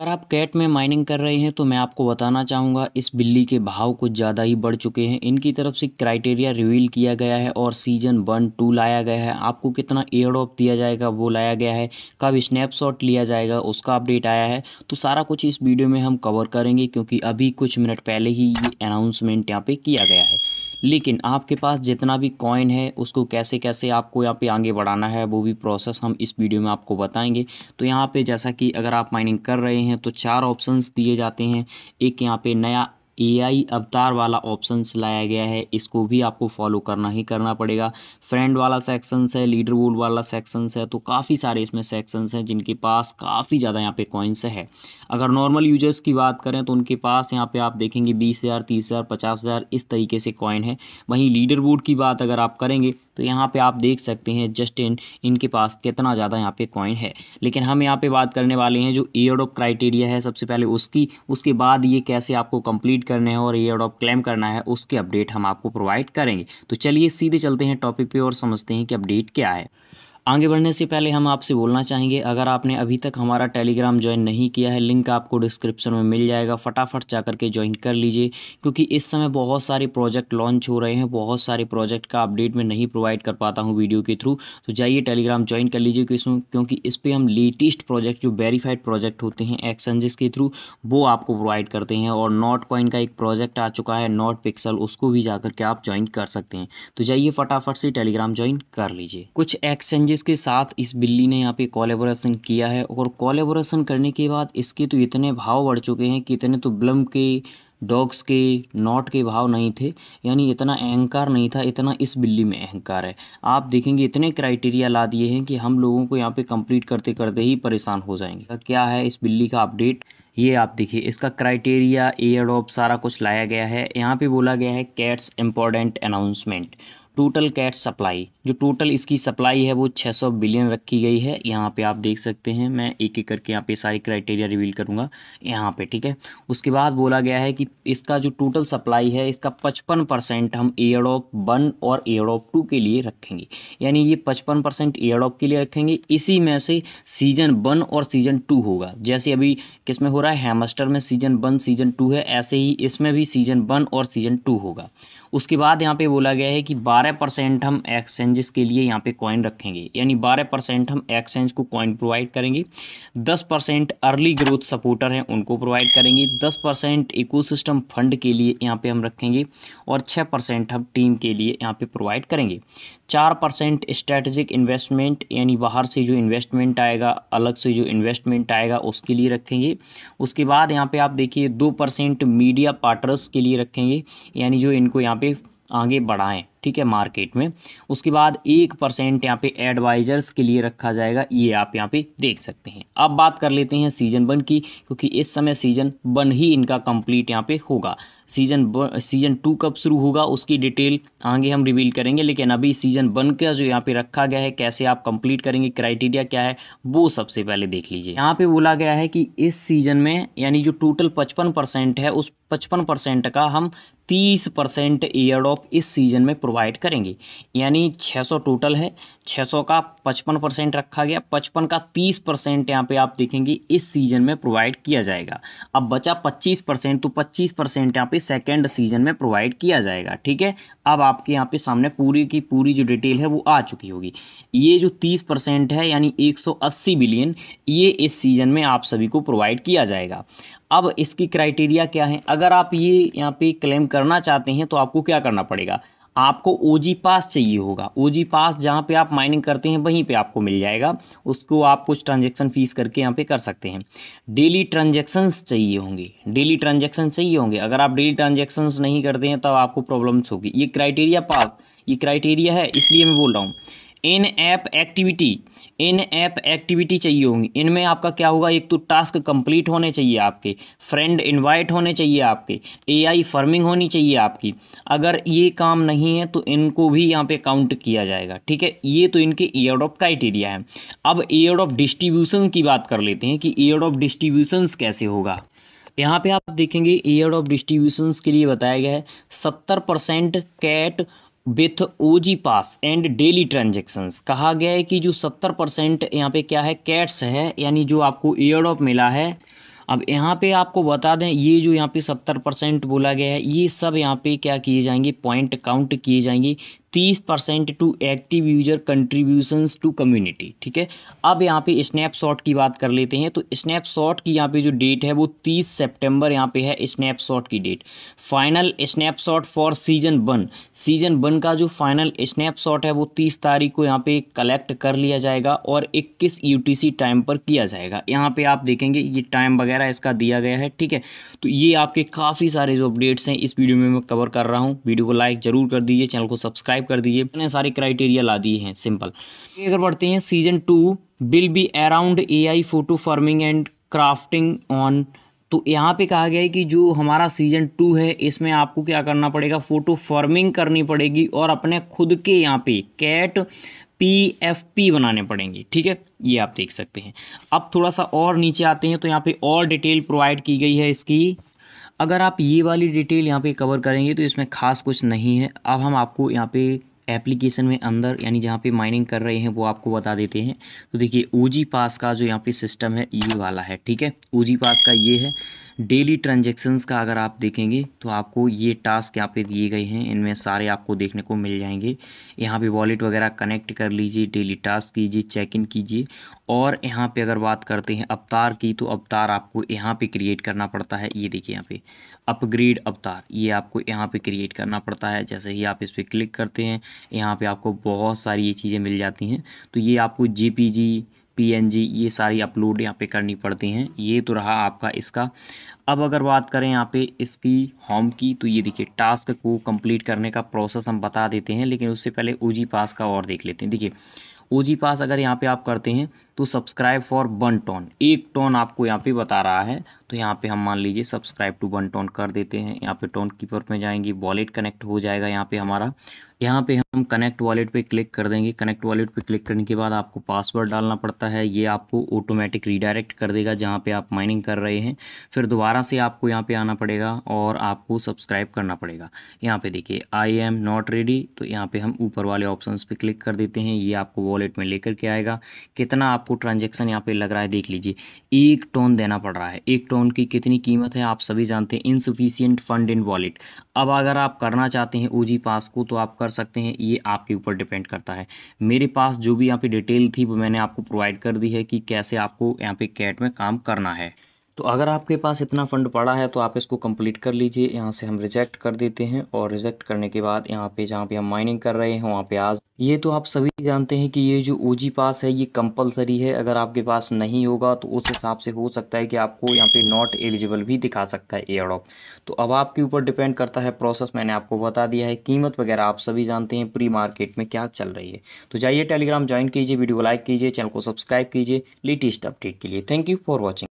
अगर आप कैट में माइनिंग कर रहे हैं तो मैं आपको बताना चाहूँगा इस बिल्ली के भाव कुछ ज़्यादा ही बढ़ चुके हैं। इनकी तरफ से क्राइटेरिया रिवील किया गया है और सीजन 1-2 लाया गया है। आपको कितना एयर ड्रॉप दिया जाएगा वो लाया गया है, कब स्नैपशॉट लिया जाएगा उसका अपडेट आया है। तो सारा कुछ इस वीडियो में हम कवर करेंगे क्योंकि अभी कुछ मिनट पहले ही ये अनाउंसमेंट यहाँ पे किया गया है। लेकिन आपके पास जितना भी कॉइन है उसको कैसे कैसे आपको यहाँ पे आगे बढ़ाना है वो भी प्रोसेस हम इस वीडियो में आपको बताएंगे। तो यहाँ पे जैसा कि अगर आप माइनिंग कर रहे हैं तो 4 ऑप्शंस दिए जाते हैं। एक यहाँ पे नया एआई अवतार वाला ऑप्शंस लाया गया है, इसको भी आपको फॉलो करना ही करना पड़ेगा। फ्रेंड वाला सेक्शंस है, लीडर बोर्ड वाला सेक्शंस है, तो काफ़ी सारे इसमें सेक्शंस हैं जिनके पास काफ़ी ज़्यादा यहाँ पे कॉइन्स है। अगर नॉर्मल यूजर्स की बात करें तो उनके पास यहाँ पे आप देखेंगे 20,000, 30,000, 50,000 इस तरीके से कॉइन है। वहीं लीडर बोर्ड की बात अगर आप करेंगे तो यहाँ पे आप देख सकते हैं जस्टिन इनके पास कितना ज़्यादा यहाँ पे कॉइन है। लेकिन हम यहाँ पे बात करने वाले हैं जो एयरड्रॉप क्राइटेरिया है सबसे पहले उसकी, उसके बाद ये कैसे आपको कंप्लीट करने हैं और एयरड्रॉप क्लेम करना है उसके अपडेट हम आपको प्रोवाइड करेंगे। तो चलिए सीधे चलते हैं टॉपिक पे और समझते हैं कि अपडेट क्या है। आगे बढ़ने से पहले हम आपसे बोलना चाहेंगे अगर आपने अभी तक हमारा टेलीग्राम ज्वाइन नहीं किया है, लिंक आपको डिस्क्रिप्शन में मिल जाएगा, फटाफट जा करके ज्वाइन कर लीजिए क्योंकि इस समय बहुत सारे प्रोजेक्ट लॉन्च हो रहे हैं। बहुत सारे प्रोजेक्ट का अपडेट मैं नहीं प्रोवाइड कर पाता हूं वीडियो के थ्रू, तो जाइए टेलीग्राम ज्वाइन कर लीजिए क्योंकि इस पर हम लेटेस्ट प्रोजेक्ट जो वेरीफाइड प्रोजेक्ट होते हैं एक्सचेंजेस के थ्रू वो आपको प्रोवाइड करते हैं। और नॉट कॉइन का एक प्रोजेक्ट आ चुका है नॉट पिक्सल, उसको भी जा करके आप ज्वाइन कर सकते हैं। तो जाइए फटाफट से टेलीग्राम ज्वाइन कर लीजिए। कुछ एक्सचेंजेस के साथ इस बिल्ली ने यहाँ पे कोलैबोरेशन किया है और कोलैबोरेशन करने के बाद इसके तो इतने भाव बढ़ चुके हैं कि इतने तो ब्लम के, डॉग्स के, नॉट के भाव नहीं थे। यानी इतना अहंकार नहीं था, इतना इस बिल्ली में अहंकार है। आप देखेंगे इतने क्राइटेरिया ला दिए हैं कि हम लोगों को यहाँ पे कंप्लीट करते करते ही परेशान हो जाएंगे। क्या है इस बिल्ली का अपडेट, ये आप देखिए। इसका क्राइटेरिया, एयरड्रॉप सारा कुछ लाया गया है। यहाँ पे बोला गया है CAT's important announcement, total CAT supply, जो टोटल इसकी सप्लाई है वो 600 बिलियन रखी गई है। यहाँ पे आप देख सकते हैं, मैं एक एक करके यहाँ पे सारी क्राइटेरिया रिवील करूँगा यहाँ पे, ठीक है। उसके बाद बोला गया है कि इसका जो टोटल सप्लाई है इसका 55% हम एयरड्रॉप 1 और एयरड्रॉप 2 के लिए रखेंगे। यानी ये 55% एयरड्रॉप के लिए रखेंगे, इसी में से सीजन 1 और सीजन 2 होगा। जैसे अभी किस में हो रहा है, हैमस्टर में सीजन 1 सीजन 2 है, ऐसे ही इसमें भी सीजन 1 और सीजन 2 होगा। उसके बाद यहाँ पे बोला गया है कि 12% हम एक्सचेंजेस के लिए यहाँ पे कॉइन रखेंगे, यानी 12% हम एक्सचेंज को कॉइन प्रोवाइड करेंगे। 10% अर्ली ग्रोथ सपोर्टर हैं उनको प्रोवाइड करेंगे। 10% इकोसिस्टम फंड के लिए यहाँ पे हम रखेंगे और 6% हम टीम के लिए यहाँ पे प्रोवाइड करेंगे। 4% स्ट्रेटेजिक इन्वेस्टमेंट, यानी बाहर से जो इन्वेस्टमेंट आएगा, अलग से जो इन्वेस्टमेंट आएगा उसके लिए रखेंगे। उसके बाद यहाँ पे आप देखिए 2% मीडिया पार्टनर्स के लिए रखेंगे, यानी जो इनको यहाँ पे आगे बढ़ाएं, ठीक है, मार्केट में। उसके बाद 1% यहाँ पे एडवाइजर्स के लिए रखा जाएगा, ये आप यहाँ पे देख सकते हैं। अब बात कर लेते हैं सीजन 1 की, क्योंकि इस समय सीजन 1 ही इनका कंप्लीट यहाँ पे होगा। सीजन 2 कब शुरू होगा उसकी डिटेल आगे हम रिवील करेंगे, लेकिन अभी सीजन 1 का जो यहाँ पे रखा गया है, कैसे आप कंप्लीट करेंगे, क्राइटेरिया क्या है, वो सबसे पहले देख लीजिए। यहाँ पे बोला गया है कि इस सीजन में, यानी जो टोटल 55% है, उस 55% का हम 30% एयरड्रॉप इस सीजन में प्रोवाइड करेंगे। यानी 600 टोटल है, 600 का 55% रखा गया, 55 का 30% यहाँ पे आप देखेंगे इस सीजन में प्रोवाइड किया जाएगा। अब बचा 25%, तो 25% यहाँ पे सेकेंड सीजन में प्रोवाइड किया जाएगा, ठीक है। अब आपके यहाँ पे सामने पूरी की पूरी जो डिटेल है वो आ चुकी होगी। ये जो 30% है यानी 180 बिलियन, ये इस सीजन में आप सभी को प्रोवाइड किया जाएगा। अब इसकी क्राइटेरिया क्या है, अगर आप ये यहाँ पे क्लेम करना चाहते हैं तो आपको क्या करना पड़ेगा, आपको ओजी पास चाहिए होगा। ओजी पास जहाँ पे आप माइनिंग करते हैं वहीं पे आपको मिल जाएगा, उसको आप कुछ ट्रांजैक्शन फीस करके यहाँ पे कर सकते हैं। डेली ट्रांजैक्शंस चाहिए होंगे, डेली ट्रांजैक्शन चाहिए होंगे। अगर आप डेली ट्रांजैक्शंस नहीं करते हैं तब आपको प्रॉब्लम्स होगी। ये क्राइटेरिया पास, ये क्राइटेरिया है, इसलिए मैं बोल रहा हूँ। इन ऐप एक्टिविटी चाहिए होंगी। इनमें आपका क्या होगा, एक तो टास्क कंप्लीट होने चाहिए आपके, फ्रेंड इनवाइट होने चाहिए आपके, एआई फर्मिंग होनी चाहिए आपकी। अगर ये काम नहीं है तो इनको भी यहाँ पे काउंट किया जाएगा, ठीक है। ये तो इनके एयरड्रॉप क्राइटेरिया है। अब एयरड्रॉप डिस्ट्रीब्यूशन की बात कर लेते हैं कि एयरड्रॉप डिस्ट्रीब्यूशंस कैसे होगा। यहाँ पे आप देखेंगे एयरड्रॉप डिस्ट्रीब्यूशंस के लिए बताया गया है 70% CAT with OG pass and daily transactions. कहा गया है कि जो 70% यहाँ पे क्या है, कैट्स है, यानी जो आपको एयरड्रॉप मिला है अब यहाँ पे आपको बता दें, ये जो यहाँ पे 70% बोला गया है, ये सब यहाँ पे क्या किए जाएंगे, पॉइंट काउंट किए जाएंगे। 30% to active user contributions to community, ठीक है। अब यहाँ पे स्नैपशॉट की बात कर लेते हैं। तो स्नैपशॉट की यहाँ पे जो डेट है वो 30 सितंबर यहाँ पे है स्नैपशॉट की date. Final snapshot for season 1 का जो फाइनल स्नैपशॉट है वो 30 तारीख को यहाँ पे कलेक्ट कर लिया जाएगा और 21 UTC टाइम पर किया जाएगा। यहाँ पे आप देखेंगे ये टाइम वगैरह इसका दिया गया है, ठीक है। तो ये आपके काफ़ी सारे जो अपडेट्स हैं इस वीडियो में मैं कवर कर रहा हूँ। वीडियो को लाइक जरूर कर दीजिए, चैनल को सब्सक्राइब कर दीजिए। मैंने सारे क्राइटेरिया ला दिए हैं, सिंपल। अगर बढ़ते हैं, season 2 will be around AI photo farming and crafting on. तो यहाँ पे कहा गया है कि जो हमारा सीजन 2 है इसमें आपको क्या करना पड़ेगा, फोटो फार्मिंग करनी पड़ेगी और अपने खुद के यहाँ पे कैट PFP बनाने पड़ेंगे, ठीक है। ये आप देख सकते हैं। अब थोड़ा सा और नीचे आते हैं तो यहाँ पे और डिटेल प्रोवाइड की गई है इसकी। अगर आप ये वाली डिटेल यहाँ पे कवर करेंगे तो इसमें खास कुछ नहीं है। अब हम आपको यहाँ पे एप्लीकेशन में अंदर यानी जहाँ पे माइनिंग कर रहे हैं वो आपको बता देते हैं। तो देखिए OG पास का जो यहाँ पे सिस्टम है ये वाला है, ठीक है। OG पास का ये है। डेली ट्रांजैक्शंस का अगर आप देखेंगे तो आपको ये टास्क यहाँ पे दिए गए हैं, इनमें सारे आपको देखने को मिल जाएंगे। यहाँ पे वॉलेट वगैरह कनेक्ट कर लीजिए, डेली टास्क कीजिए, चेक इन कीजिए। और यहाँ पे अगर बात करते हैं अवतार की, तो अवतार आपको यहाँ पे क्रिएट करना पड़ता है। ये देखिए यहाँ पे अपग्रेड अवतार, ये आपको यहाँ पे क्रिएट करना पड़ता है। जैसे ही आप इस पर क्लिक करते हैं यहाँ पे आपको बहुत सारी ये चीज़ें मिल जाती हैं। तो ये आपको JPG PNG ये सारी अपलोड यहाँ पे करनी पड़ती हैं। ये तो रहा आपका इसका। अब अगर बात करें यहाँ पे इसकी होम की, तो ये देखिए टास्क को कंप्लीट करने का प्रोसेस हम बता देते हैं, लेकिन उससे पहले OG पास का और देख लेते हैं। देखिए OG पास अगर यहाँ पे आप करते हैं तो सब्सक्राइब फॉर 1 टन, 1 टन आपको यहाँ पे बता रहा है। तो यहाँ पे हम मान लीजिए सब्सक्राइब टू 1 टन कर देते हैं। यहाँ पे टोन कीपर में जाएंगे, वॉलेट कनेक्ट हो जाएगा यहाँ पे हमारा। यहाँ पे हम कनेक्ट वॉलेट पे क्लिक कर देंगे। कनेक्ट वॉलेट पे क्लिक करने के बाद आपको पासवर्ड डालना पड़ता है। ये आपको ऑटोमेटिक रीडायरेक्ट कर देगा जहाँ पे आप माइनिंग कर रहे हैं। फिर दोबारा से आपको यहाँ पे आना पड़ेगा और आपको सब्सक्राइब करना पड़ेगा। यहाँ पे देखिए आई एम नॉट रेडी, तो यहाँ पे हम ऊपर वाले ऑप्शंस पे क्लिक कर देते हैं। ये आपको वॉलेट में लेकर के आएगा। कितना आपको ट्रांजेक्शन यहाँ पे लग रहा है देख लीजिए, 1 टन देना पड़ रहा है। 1 टन की कितनी कीमत है आप सभी जानते हैं, इनसफिशियंट फंड इन वॉलेट। अब अगर आप करना चाहते हैं OG पास को तो आप कर सकते हैं, ये आपके ऊपर डिपेंड करता है। मेरे पास जो भी यहाँ पे डिटेल थी वो मैंने आपको प्रोवाइड कर दी है कि कैसे आपको यहाँ पे कैट में काम करना है। तो अगर आपके पास इतना फंड पड़ा है तो आप इसको कंप्लीट कर लीजिए। यहाँ से हम रिजेक्ट कर देते हैं और रिजेक्ट करने के बाद यहाँ पे जहाँ पे हम माइनिंग कर रहे हैं वहाँ पे आज ये तो आप सभी जानते हैं कि ये जो OG पास है ये कंपलसरी है। अगर आपके पास नहीं होगा तो उस हिसाब से हो सकता है कि आपको यहाँ पे नॉट एलिजिबल भी दिखा सकता है एयरड्रॉप। तो अब आपके ऊपर डिपेंड करता है प्रोसेस, मैंने आपको बता दिया है। कीमत वगैरह आप सभी जानते हैं प्री मार्केट में क्या चल रही है। तो जाइए टेलीग्राम ज्वाइन कीजिए, वीडियो को लाइक कीजिए, चैनल को सब्सक्राइब कीजिए लेटेस्ट अपडेट के लिए। Thank you for watching.